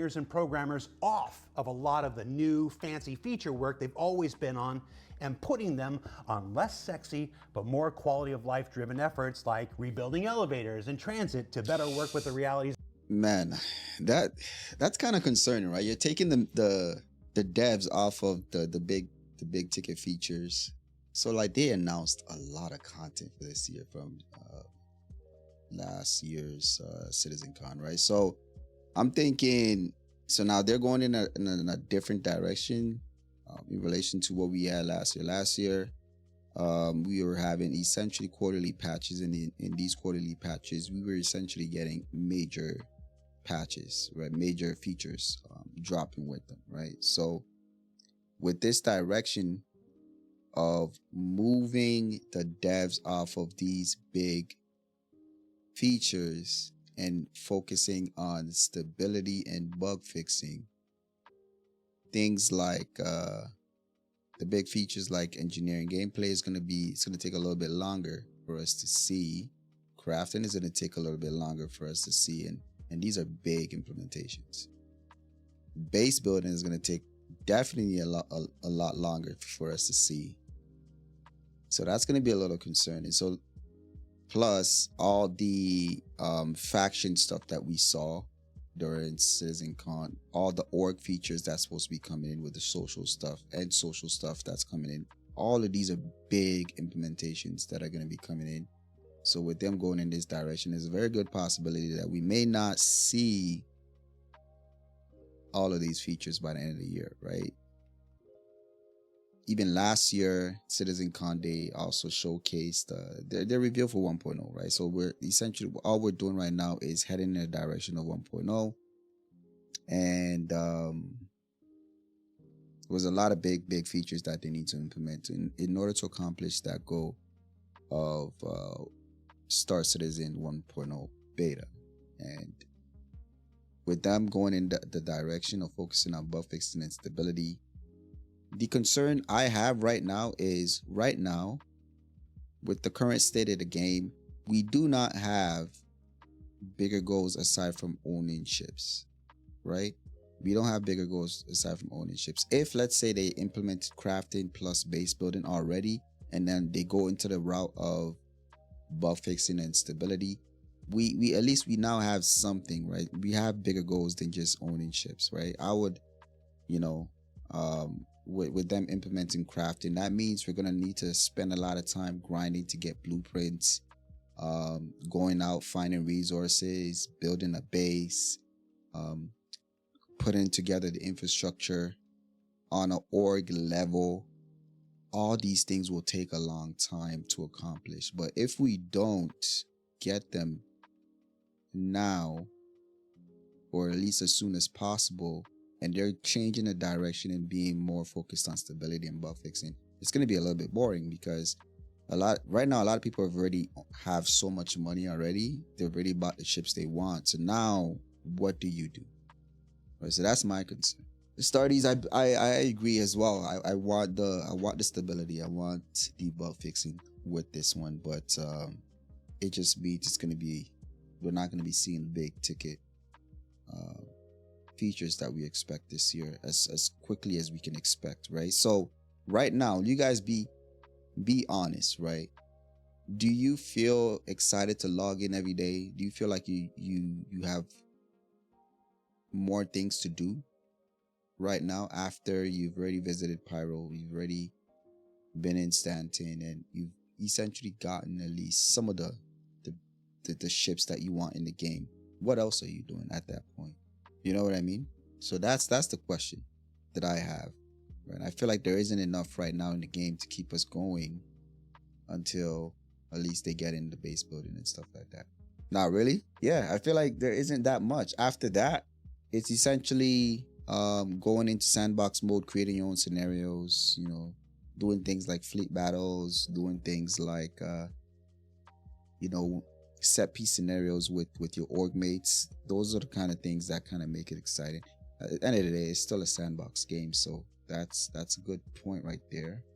engineers and programmers off of a lot of the new fancy feature work they've always been on and putting them on less sexy but more quality of life driven efforts like rebuilding elevators and transit to better work with the realities. Man, that's kind of concerning, right? You're taking the devs off of the big ticket features. So like they announced a lot of content for this year from last year's CitizenCon, right? So I'm thinking, so now they're going in a different direction in relation to what we had last year. Last year, we were having essentially quarterly patches, and in these quarterly patches, we were essentially getting major patches, right? Major features dropping with them, right? So with this direction of moving the devs off of these big features and focusing on stability and bug fixing, things like the big features like engineering gameplay it's going to take a little bit longer for us to see. Crafting is going to take a little bit longer for us to see, and these are big implementations. Base building is going to take definitely a lot longer for us to see. So that's going to be a little concerning. So plus all the faction stuff that we saw during CitizenCon, all the org features that's supposed to be coming in with the social stuff and social stuff that's coming in. All of these are big implementations that are going to be coming in. So with them going in this direction, there's a very good possibility that we may not see all of these features by the end of the year, right? Even last year, CitizenCon, they also showcased their review for 1.0, right? So we're essentially, all we're doing right now is heading in the direction of 1.0. And there was a lot of big features that they need to implement in order to accomplish that goal of Star Citizen 1.0 beta. And with them going in the direction of focusing on bug fixing and stability, the concern I have right now is, with the current state of the game, we do not have bigger goals aside from owning ships, right? We don't have bigger goals aside from owning ships. If, let's say, they implemented crafting plus base building already, and then they go into the route of bug fixing and stability, we at least we now have something, right? We have bigger goals than just owning ships, right? I would, with them implementing crafting, that means we're gonna need to spend a lot of time grinding to get blueprints, going out finding resources, building a base, putting together the infrastructure on an org level. All these things will take a long time to accomplish, but if we don't get them now, or at least as soon as possible, and they're changing the direction and being more focused on stability and bug fixing, it's going to be a little bit boring, because right now a lot of people already have so much money already. They've already bought the ships they want. So now what do you do? Right, so that's my concern. The Stardies, I agree as well. I want the stability. I want the bug fixing with this one, but it just means we're not going to be seeing big ticket features that we expect this year as quickly as we can expect, right? So right now, you guys be honest, right? Do you feel excited to log in every day? Do you feel like you have more things to do right now after you've already visited Pyro, you've already been in Stanton, and you've essentially gotten at least some of the ships that you want in the game? What else are you doing at that point? You know what I mean? So that's the question that I have. Right? I feel like there isn't enough right now in the game to keep us going until at least they get in the base building and stuff like that. Not really? Yeah, I feel like there isn't that much. After that, it's essentially going into sandbox mode, creating your own scenarios, doing things like fleet battles, doing things like set piece scenarios with your org mates. Those are the kind of things that kind of make it exciting. At the end of the day, it's still a sandbox game, so that's a good point right there.